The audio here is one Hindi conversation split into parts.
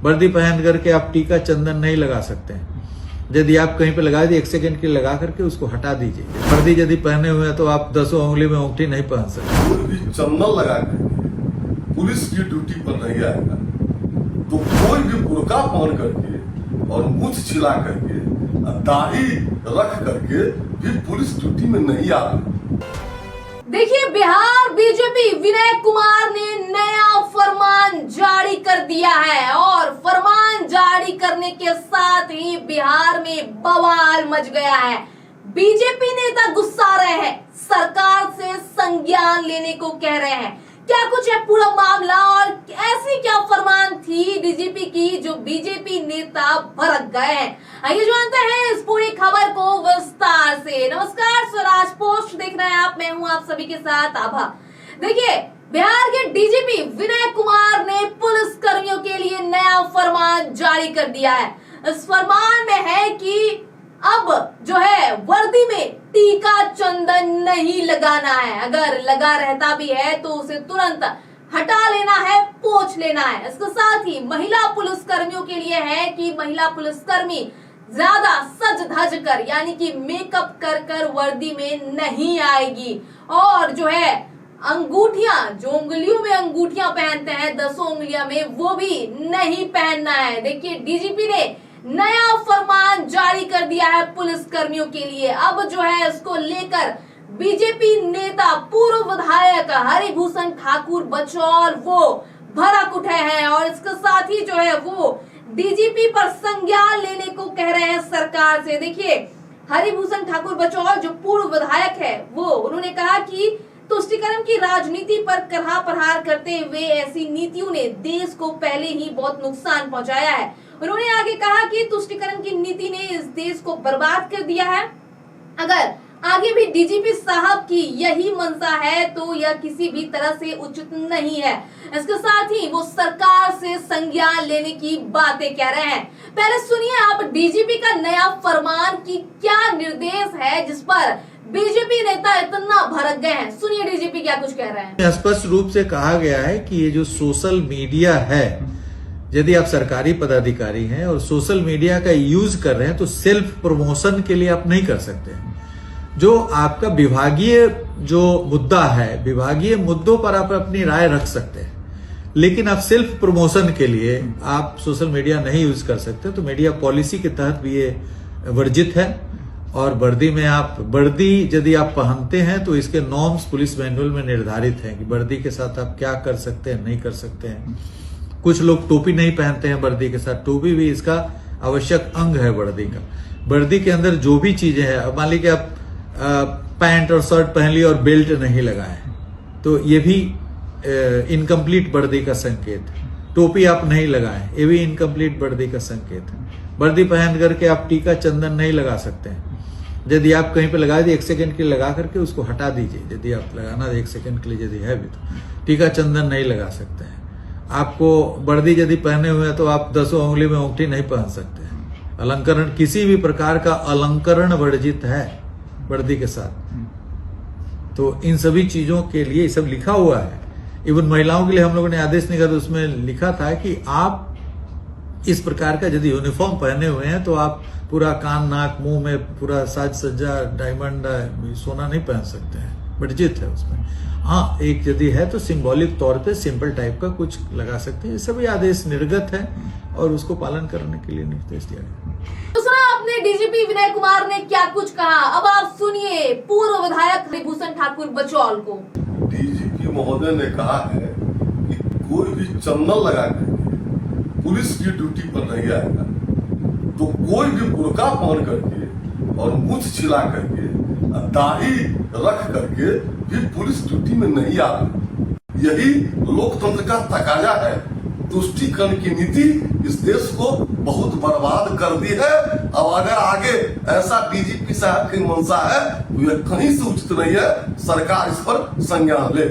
वर्दी पहन करके आप टीका चंदन नहीं लगा सकते हैं। यदि आप कहीं पे लगा दिए 1 सेकंड के लिए लगा करके उसको हटा दीजिए। वर्दी यदि पहने हुए हैं तो आप 10 उंगली में अंगूठी नहीं पहन सकते। कोई भी चंदन लगा करके पुलिस की ड्यूटी पर नहीं आएगा तो कोई भी बुर्का पहन करके और मूछ छिला करके दाढ़ी रख करके भी पुलिस ड्यूटी में नहीं आएगा। देखिए, बिहार बीजेपी विनय कुमार ने नया फरमान जारी कर दिया है और फरमान जारी करने के साथ ही बिहार में बवाल मच गया है। बीजेपी नेता गुस्सा रहे हैं, सरकार से संज्ञान लेने को कह रहे हैं। क्या कुछ है पूरा मामला और ऐसी क्या फरमान थी डीजीपी की जो बीजेपी नेता भड़क गए हैं? आइए जानते हैं इस पूरी खबर को विस्तार से। नमस्कार, स्वराज पोस्ट देख रहे हैं आप, मैं हूं आप सभी के साथ आभा। देखिए, बिहार के डीजीपी विनय कुमार ने पुलिस कर्मियों के लिए नया फरमान जारी कर दिया है। इस फरमान में है कि अब जो है वर्दी में टीका चंदन नहीं लगाना है, अगर लगा रहता भी है तो उसे तुरंत हटा लेना है, पोंछ लेना है। इसके साथ ही महिला पुलिस कर्मियों के लिए है कि महिला पुलिसकर्मी ज्यादा सज धज कर यानी कि मेकअप कर कर वर्दी में नहीं आएगी और जो है अंगूठियां, जो उंगलियों में अंगूठियां पहनते हैं 10 उंगलियां में, वो भी नहीं पहनना है। देखिए, डीजीपी ने नया फरमान जारी कर दिया है पुलिस कर्मियों के लिए। अब जो है इसको लेकर बीजेपी नेता पूर्व विधायक हरिभूषण ठाकुर बचौल वो भड़क उठे हैं और इसके साथ ही जो है वो डीजीपी पर संज्ञान लेने को कह रहे हैं सरकार से। देखिए, हरिभूषण ठाकुर बचौल जो पूर्व विधायक है वो उन्होंने कहा कि तुष्टीकरण की राजनीति पर करहा प्रहार करते हुए ऐसी नीतियों ने देश को पहले ही बहुत नुकसान पहुंचाया है। उन्होंने आगे कहा कि तुष्टीकरण की नीति ने इस देश को बर्बाद कर दिया है। अगर आगे भी डीजीपी साहब की यही मंशा है तो यह किसी भी तरह से उचित नहीं है। इसके साथ ही वो सरकार से संज्ञान लेने की बातें कह रहे हैं। पहले सुनिए आप डीजीपी का नया फरमान की क्या निर्देश है जिस पर बीजेपी नेता इतना भड़क गए हैं। सुनिए डीजीपी क्या कुछ कह रहे हैं। स्पष्ट रूप से कहा गया है कि ये जो सोशल मीडिया है, यदि आप सरकारी पदाधिकारी हैं और सोशल मीडिया का यूज कर रहे हैं तो सेल्फ प्रमोशन के लिए आप नहीं कर सकते। जो आपका विभागीय जो मुद्दा है, विभागीय मुद्दों पर आप अपनी राय रख सकते हैं, लेकिन आप सेल्फ प्रमोशन के लिए आप सोशल मीडिया नहीं यूज कर सकते। तो मीडिया पॉलिसी के तहत भी ये वर्जित है। और वर्दी में आप वर्दी यदि आप पहनते हैं तो इसके नॉर्म्स पुलिस मैनुअल में निर्धारित हैं कि वर्दी के साथ आप क्या कर सकते हैं, नहीं कर सकते हैं। कुछ लोग टोपी नहीं पहनते हैं वर्दी के साथ, टोपी भी इसका आवश्यक अंग है वर्दी का। वर्दी के अंदर जो भी चीजें हैं, अब मान लीजिए कि आप पैंट और शर्ट पहन ली और बेल्ट नहीं लगाए तो ये भी इनकम्प्लीट वर्दी का संकेत है। टोपी आप नहीं लगाए, ये भी इनकम्प्लीट वर्दी का संकेत है। वर्दी पहन करके आप टीका चंदन नहीं लगा सकते हैं। यदि आप कहीं पे लगा दिए 1 सेकंड के लिए लगा करके उसको हटा दीजिए। यदि आप लगाना 1 सेकंड के लिए यदि है भी तो टीका चंदन नहीं लगा सकते हैं। आपको वर्दी यदि पहने हुए हैं तो आप 10 उंगली में अंगूठी नहीं पहन सकते हैं। अलंकरण, किसी भी प्रकार का अलंकरण वर्जित है वर्दी के साथ। तो इन सभी चीजों के लिए ये सब लिखा हुआ है। इवन महिलाओं के लिए हम लोगों ने आदेश निकाला, उसमें लिखा था कि आप इस प्रकार का यदि यूनिफॉर्म पहने हुए हैं तो आप पूरा कान, नाक, मुंह में पूरा साज सज्जा, डायमंड, सोना नहीं पहन सकते हैं, वर्जित है उसमें। हाँ, एक यदि है तो सिंबॉलिक तौर पे सिंपल टाइप का कुछ लगा सकते हैं। ये सभी आदेश निर्गत है और उसको पालन करने के लिए निर्देश दिया गया। तो सुना आपने डीजीपी विनय कुमार ने क्या कुछ कहा, अब आप सुनिए पूर्व विधायक हरिभूषण ठाकुर बचौल को। डीजीपी महोदय ने कहा है कि कोई भी चंदन लगा करके पुलिस की ड्यूटी पर नहीं आएगा तो कोई भी बुर्का पहन करके और मूछ छिला करके दाढ़ी रख करके भी पुलिस ड्यूटी में नहीं आएगा। यही लोकतंत्र का तकाजा है। तुष्टीकरण की नीति इस देश को बहुत बर्बाद कर दी है। अब अगर आगे ऐसा डीजीपी साहब की मंशा है तो यह कहीं से उचित नहीं है, सरकार इस पर संज्ञान ले।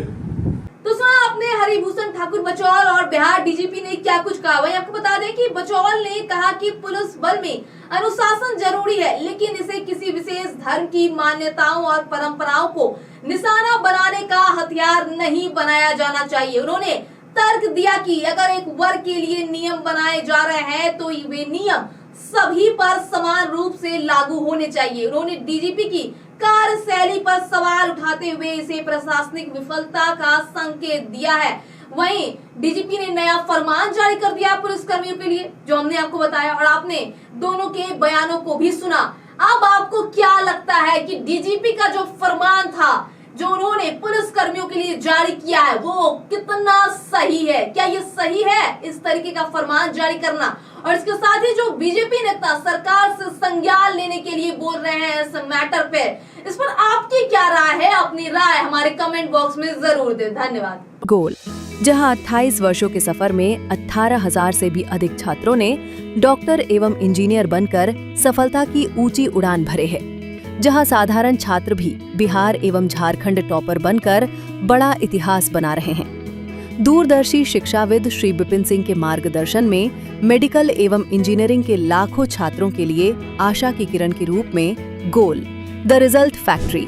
तो सुना आपने हरिभूषण ठाकुर बचौल और बिहार डीजीपी ने क्या कुछ कहा। वही आपको बता दें कि बचौल ने कहा कि पुलिस बल में अनुशासन जरूरी है, लेकिन इसे किसी विशेष धर्म की मान्यताओं और परंपराओं को निशाना बनाने का हथियार नहीं बनाया जाना चाहिए। उन्होंने तर्क दिया कि अगर एक वर्ग के लिए नियम बनाए जा रहे हैं तो वे नियम सभी पर समान रूप से लागू होने चाहिए। उन्होंने डीजीपी की कार्यशैली पर सवाल उठाते हुए इसे प्रशासनिक विफलता का संकेत दिया है। वहीं डीजीपी ने नया फरमान जारी कर दिया पुलिसकर्मियों के लिए, जो हमने आपको बताया और आपने दोनों के बयानों को भी सुना। अब आपको क्या लगता है कि डीजीपी का जो फरमान था, जो उन्होंने पुलिसकर्मियों के लिए जारी किया है, वो कितना सही है? क्या ये सही है इस तरीके का फरमान जारी करना? और इसके साथ ही जो बीजेपी नेता सरकार से संज्ञान लेने के लिए बोल रहे हैं इस मैटर पे, इस पर आपकी क्या राय है? अपनी राय हमारे कमेंट बॉक्स में जरूर दें। धन्यवाद। गोल, जहां 28 वर्षों के सफर में 18,000 से भी अधिक छात्रों ने डॉक्टर एवं इंजीनियर बनकर सफलता की ऊंची उड़ान भरे है, जहां साधारण छात्र भी बिहार एवं झारखंड टॉपर बनकर बड़ा इतिहास बना रहे हैं। दूरदर्शी शिक्षाविद श्री विपिन सिंह के मार्गदर्शन में मेडिकल एवं इंजीनियरिंग के लाखों छात्रों के लिए आशा की किरण के रूप में गोल, द रिजल्ट फैक्ट्री